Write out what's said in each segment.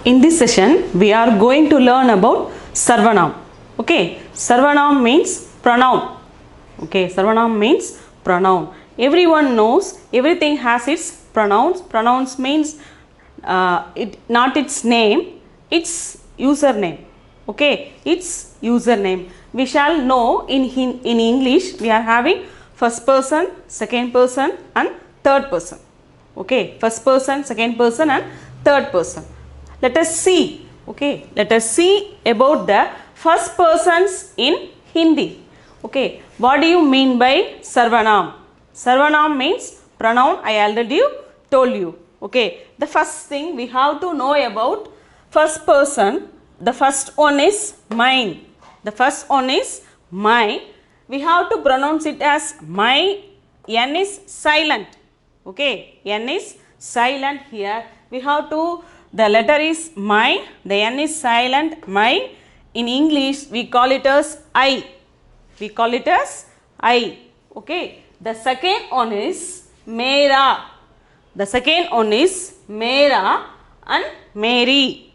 In this session we are going to learn about sarvanam. Okay, sarvanam means pronoun. Okay, sarvanam means pronoun. Everyone knows everything has its pronouns. Pronouns means not its name, its username. Okay, its username. We shall know in English we are having first person, second person and third person. Okay, first person, second person and third person. Let us see. Okay, let us see about the first persons in Hindi. Okay, what do you mean by sarvanam? Sarvanam means pronoun. I already told you. Okay, the first thing we have to know about first person. The first one is mine. The first one is mine. We have to pronounce it as my. N is silent. Okay, N is silent here. We have to, the letter is my, the N is silent, my. In English we call it as I. We call it as I. Okay, the second one is mera. The second one is mera and Mary.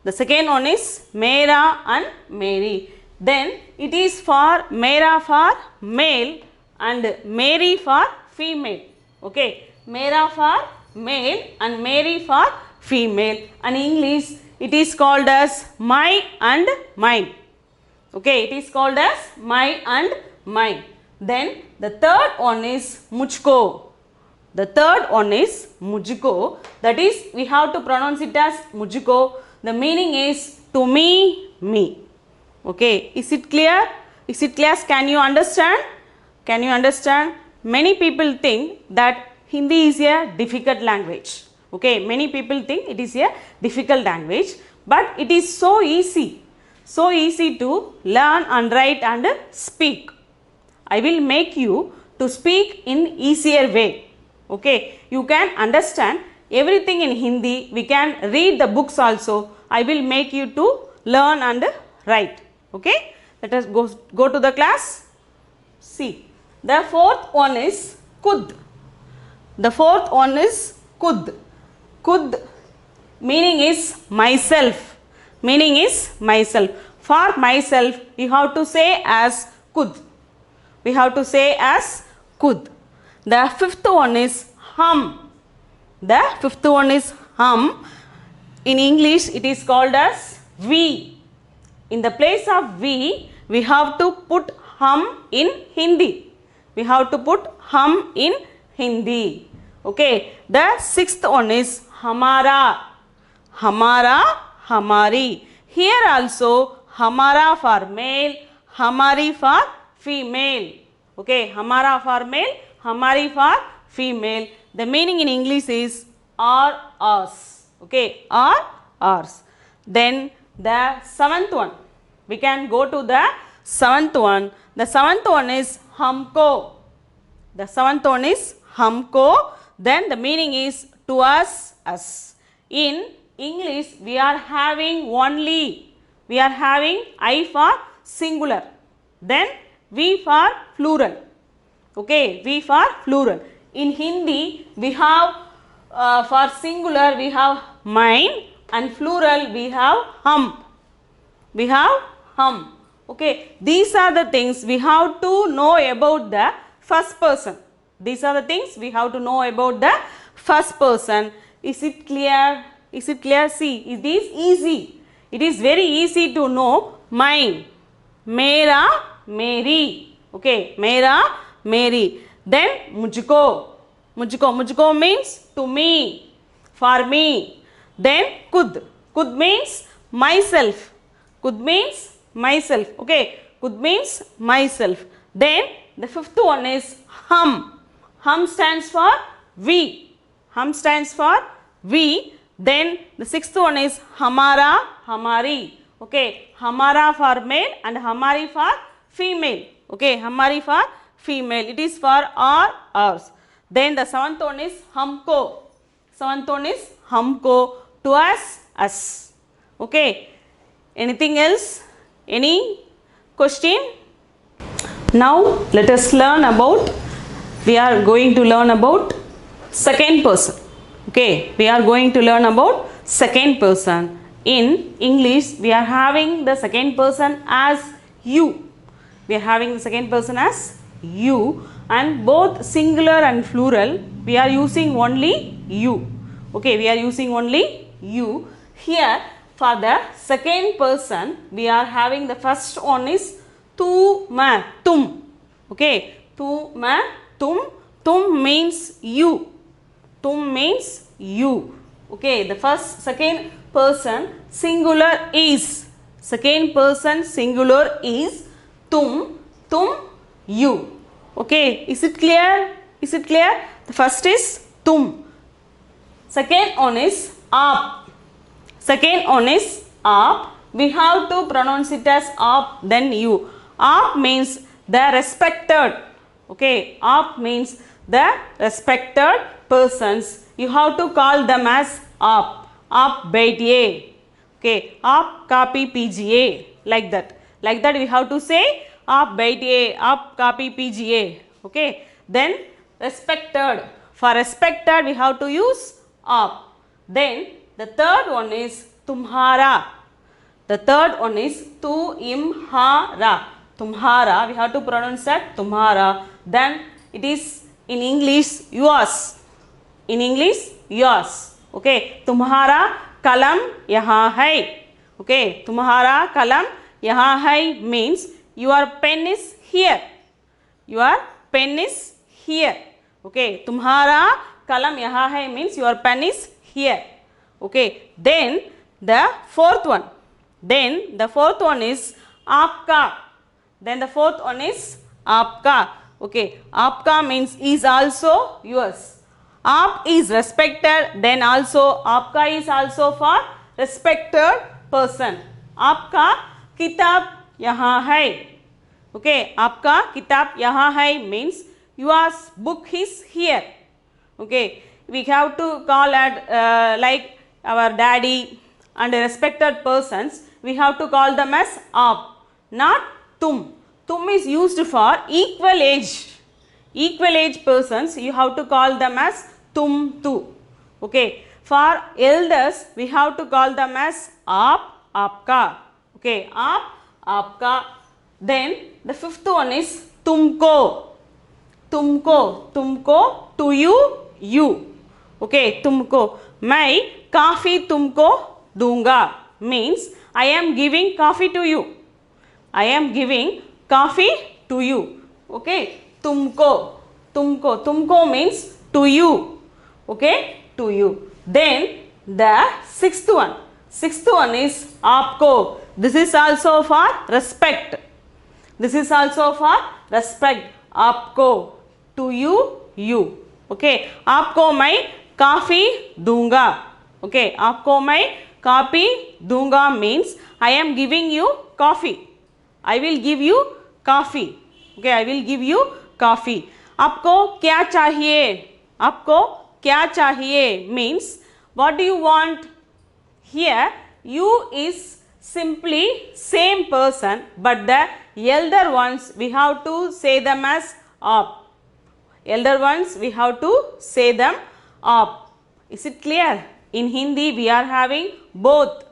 The second one is mera and Mary. Then it is for mera for male and Mary for female. Okay, mera for male and Mary for female. And English it is called as my and mine. Okay, it is called as my and mine. Then the third one is mujhko. The third one is mujhko. That is, we have to pronounce it as mujhko. The meaning is to me, me. Okay, is it clear? Is it clear? Can you understand? Can you understand? Many people think that Hindi is a difficult language. Okay, many people think it is a difficult language, but it is so easy to learn and write and speak. I will make you to speak in easier way. Okay, you can understand everything in Hindi. We can read the books also. I will make you to learn and write. Okay, let us go to the class. See, the fourth one is kud. The fourth one is kud. Kud meaning is myself. Meaning is myself. For myself we have to say as kud. We have to say as kud. The fifth one is hum. The fifth one is hum. In English it is called as we. In the place of we have to put hum in Hindi. We have to put hum in Hindi. Okay, the sixth one is hamara. Hamara, hamari. Here also hamara for male, hamari for female. Okay, hamara for male, hamari for female. The meaning in English is or ours. Okay, or ours. Then the seventh one, we can go to the seventh one. The seventh one is humko. The seventh one is humko. Then the meaning is to us, us. In English we are having only, we are having I for singular, then we for plural. Okay, we for plural. In Hindi we have for singular we have mine and plural we have hum. We have hum. Okay, these are the things we have to know about the first person. These are the things we have to know about the first person. Is it clear? Is it clear? See, it is easy. It is very easy to know mine. Mera, Mary. Okay, mera, Mary. Then mujhko. Mujhko. Mujhko means to me, for me. Then kud. Kud means myself. Kud means myself. Okay, kud means myself. Then the fifth one is hum. Hum stands for we. Hum stands for we. Then the sixth one is hamara, hamari. Okay, hamara for male and hamari for female. Okay, hamari for female. It is for our, ours. Then the seventh one is humko. Seventh one is humko. To us, us. Okay, anything else? Any question? Now let us learn about, we are going to learn about second person. Okay, we are going to learn about second person. In English, we are having the second person as you. We are having the second person as you, and both singular and plural we are using only you. Okay, we are using only you. Here for the second person we are having the first one is tu, ma, tum. Okay, tu, ma, tum. Tum means you. Tum means you. Okay, the second person singular is. Second person singular is tum, you. Okay, is it clear? Is it clear? The first is tum. Second one is aap. Second one is aap. We have to pronounce it as aap, then you. Aap means the respected. Okay, aap means the respected persons. You have to call them as aap. Aap baitiye. Okay, aap copy PGA. Like that. Like that we have to say aap baitiye, aap copy PGA. Okay, then respected. For respected we have to use aap. Then the third one is tumhara. The third one is tu im ha ra. Tumhara, we have to pronounce that tumhara. Then it is in English yours. In English yours. Okay, tumhara kalam yahan hai. Okay, tumhara kalam yahan hai means your pen is here. Your pen is here. Okay, tumhara kalam yahan hai means your pen is here. Okay, then the fourth one. Then the fourth one is aapka. Then the fourth one is aapka. Okay, aapka means is also yours. Aap is respected, then also aapka is also for respected person. Aapka kitab yahan hai. Okay, aapka kitab yahan hai means your book is here. Okay, we have to call at like our daddy and respected persons, we have to call them as aap, not tum. Tum is used for equal age. Equal age persons, you have to call them as tum tu. Okay, for elders we have to call them as aap, aapka. Okay, aap, aapka. Then the fifth one is tumko. Tumko, tumko, to you, you. Okay, tumko. Mai coffee tumko dunga means I am giving coffee to you. I am giving coffee to you. Okay, tumko, tumko. Tumko means to you. Okay, to you. Then the sixth one. Sixth one is aapko. This is also for respect. This is also for respect. Aapko, to you, you. Okay, aapko mai coffee dunga. Okay, aapko mai coffee dunga means I am giving you coffee. I will give you coffee. Okay, I will give you coffee. आपको क्या चाहिए? आपको क्या चाहिए means what do you want? Here you is simply same person, but the elder ones we have to say them as aap. Elder ones we have to say them aap. Is it clear? In Hindi we are having both.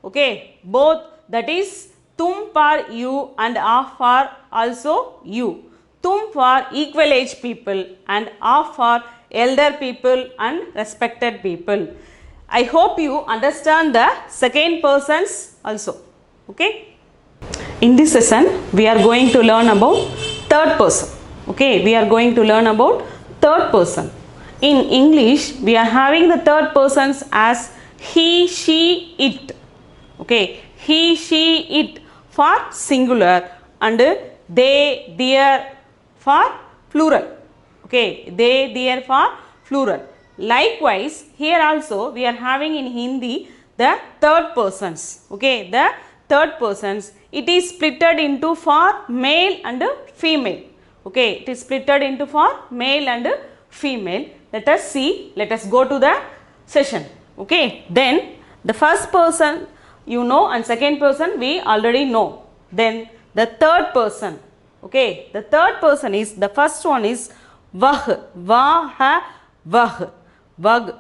Okay, both, that is tum for you and aap for also you. Tum for equal age people and aap for elder people and respected people. I hope you understand the second persons also. Okay. In this session we are going to learn about third person. Okay, we are going to learn about third person. In English we are having the third persons as he, she, it. Okay, he, she, it for singular and they, their for plural. Okay, they, their for plural. Likewise, here also we are having in Hindi the third persons. Okay, the third persons. It is splitted into for male and female. Okay, it is splitted into for male and female. Let us see, let us go to the session. Okay, then the first person you know and second person we already know. Then the third person. Okay, the third person is, the first one is vah, vah, vah, vag.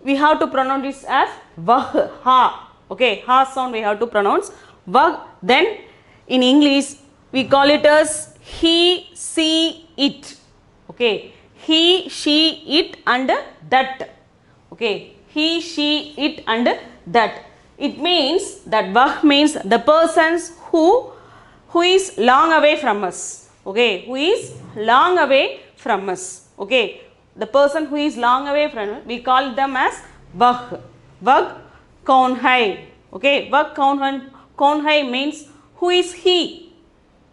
We have to pronounce this as vah, ha. Okay, ha sound we have to pronounce vag. Then in English we call it as he, she, it. Okay, he, she, it and that. Okay, he, she, it and that. It means that vah means the persons who is long away from us. Okay, who is long away from us. Okay, the person who is long away from us, we call them as vah. Vag kaun hai. Okay, vag kaun hai means who is he.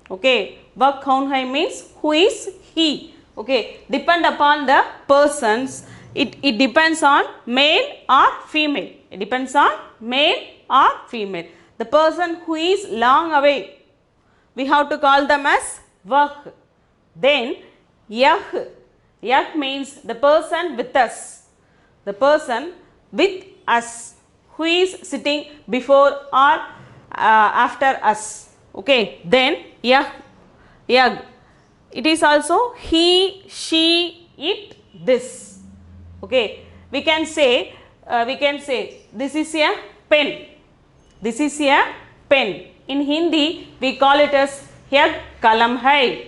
Okay, vag kaun hai means who is he. Okay, depend upon the persons. It depends on male or female. It depends on male or female. The person who is long away, we have to call them as vah. Then yah. Yah means the person with us. The person with us who is sitting before or after us. Okay. Then yah. Yag. It is also he, she, it, this. Okay, we can say this is a pen. This is a pen. In Hindi we call it as yag kalam hai.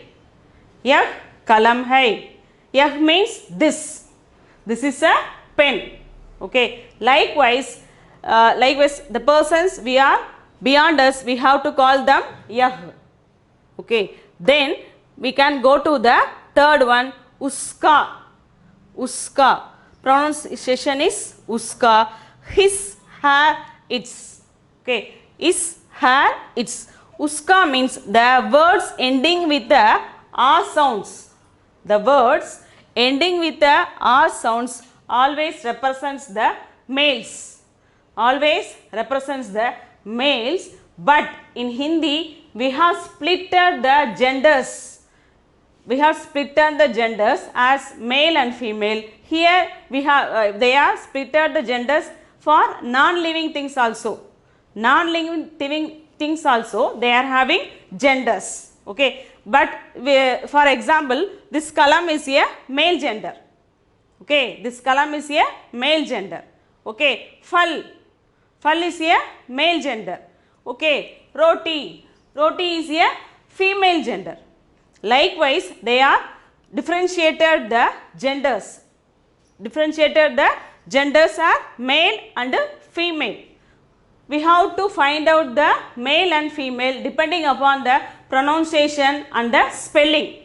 Yag kalam hai. Yag means this. This is a pen. Okay. Likewise, the persons we are beyond us, we have to call them yah. Okay. Then we can go to the third one, uska. Uska. Pronunciation is uska. His, her, its. Okay, is, her, its. Uska means the words ending with the R sounds. The words ending with the R sounds always represents the males. Always represents the males. But in Hindi we have splitted the genders. We have splitted the genders as male and female. Here we have they are splitted the genders for non-living things also. Non-living things also they are having genders. Okay, but for example, this kalam is a male gender. Okay, this kalam is a male gender. Okay, fal is a male gender. Okay, roti is a female gender. Likewise, they are differentiated the genders. Differentiated the genders are male and female. We have to find out the male and female depending upon the pronunciation and the spelling.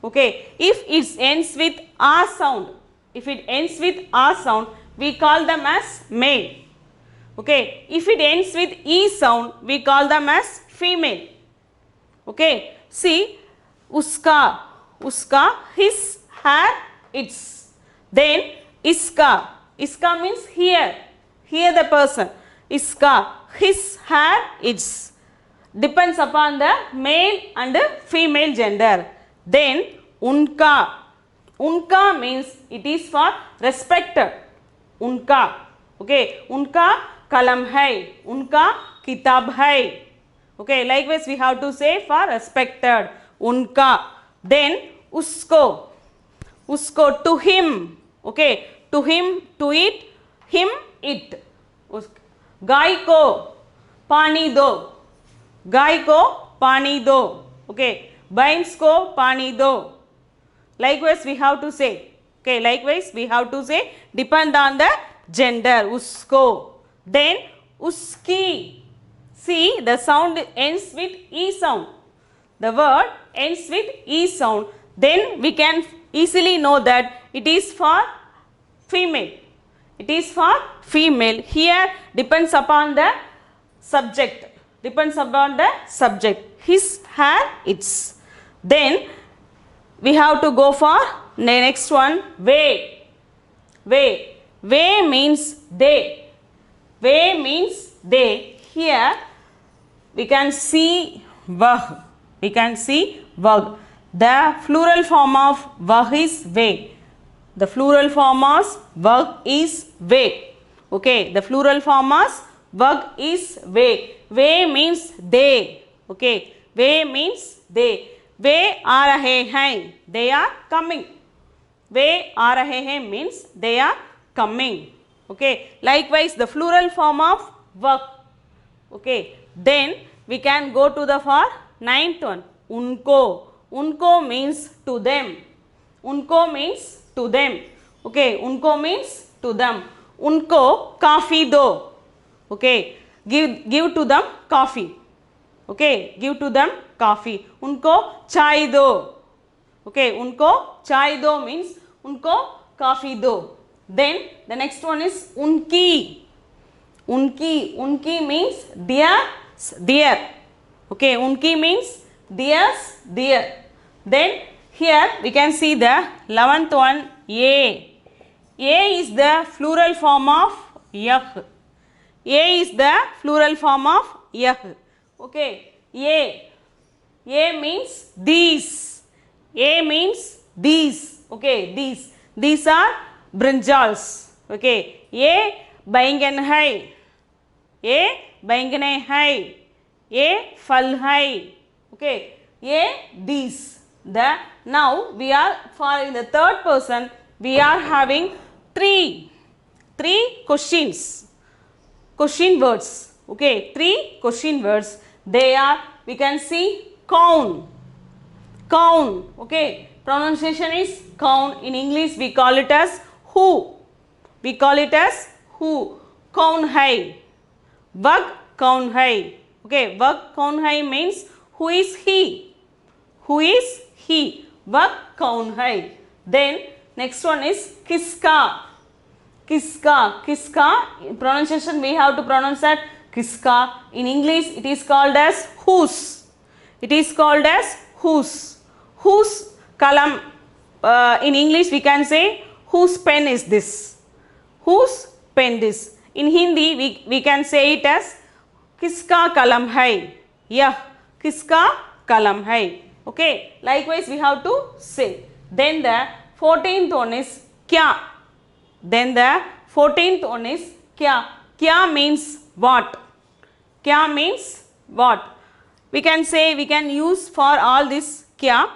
Okay, if it ends with R sound, we call them as male. Okay, if it ends with E sound, we call them as female. Okay, see, uska, his, her, its. Then iska means here the person. Iska, his, her, its. Depends upon the male and female gender. Then unka means it is for respected. Unka. Okay, unka kalam hai, unka kitab hai. Okay, likewise we have to say for respected. Unka. Then usko, to him. Okay, to him, to it, him, it. Gai ko pani do. Gai ko pani do. Okay, bhains ko pani do. Likewise we have to say. Okay, likewise we have to say depend on the gender. Usko. Then uski. See, the sound ends with E sound. The word ends with E sound. Then we can easily know that it is for female. It is for female. Here depends upon the subject. Depends upon the subject. His, her, its. Then we have to go for the next one. Way. Way means they. Way means they. Here we can see vah. We can see vag. The plural form of vah is way. The plural form of vag is way. Okay, the plural form of vag is way. Way means they. Okay, way means they. Way aa rahe hain. They are coming. Way aa rahe hain means they are coming. Okay, likewise the plural form of vag Okay. Then we can go to the for ninth one. Unko. Unko means to them. Unko means to them. Okay. Unko means to them. Unko coffee do. Okay. Give to them coffee. Okay. Give to them coffee. Unko chai do. Okay. Unko chai do means unko coffee do. Then the next one is unki. Unki means dear. Okay, unki means dear. Then here we can see the 11th one, a. A is the plural form of yah. A is the plural form of yah. Okay, a means these. A means these. Okay, these are brinjals. Okay, a बैंगन है, ये बैंगने है, ये फल है. Okay, ये these. The now we are for in the third person we are having three question words. Okay, three question words. They are, we can see kaun. Okay, pronunciation is kaun. In English we call it as who. We call it as who. Kaun hai. Vag kaun hai. Okay, vag kaun hai means who is he. Who is he. Vag kaun hai. Then next one is kiska. Kiska. Pronunciation we have to pronounce that kiska. In English it is called as whose. It is called as whose. Whose kalam. In English we can say whose pen is this. Whose pen this. In Hindi we can say it as kiska kalam hai. Yah kiska kalam hai. Okay. Likewise we have to say. Then the 14th one is kya. Then the 14th one is kya. Kya means what. Kya means what. We can say, we can use for all this kya.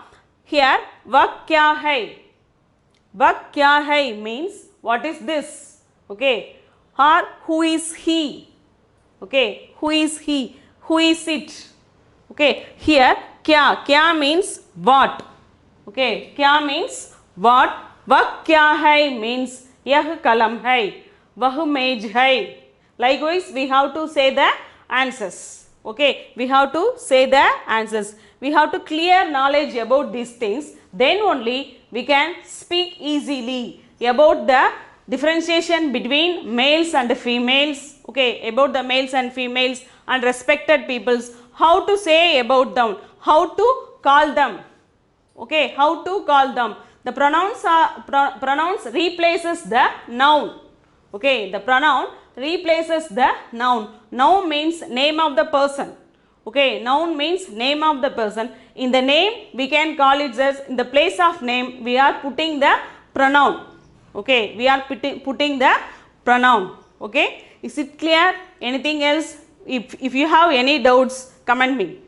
Here vah kya hai. Vah kya hai means what is this. Okay. Or who is he. Okay. Who is he. Who is it. Okay. Here kya means what. Okay. Kya means what. Vah kya hai means yah kalam hai. Vah mej hai. Likewise we have to say the answers. Okay. We have to say the answers. We have to clear knowledge about these things. Then only we can speak easily about the differentiation between males and females. Okay. About the males and females and respected peoples. How to say about them. How to call them. Okay. How to call them. The pronouns replaces the noun. Okay. The pronoun replaces the noun. Noun means name of the person. Okay. Noun means name of the person. In the name we can call it as, in the place of name we are putting the pronoun. Okay. We are putting the pronoun. Okay. Is it clear? Anything else? If you have any doubts, comment me.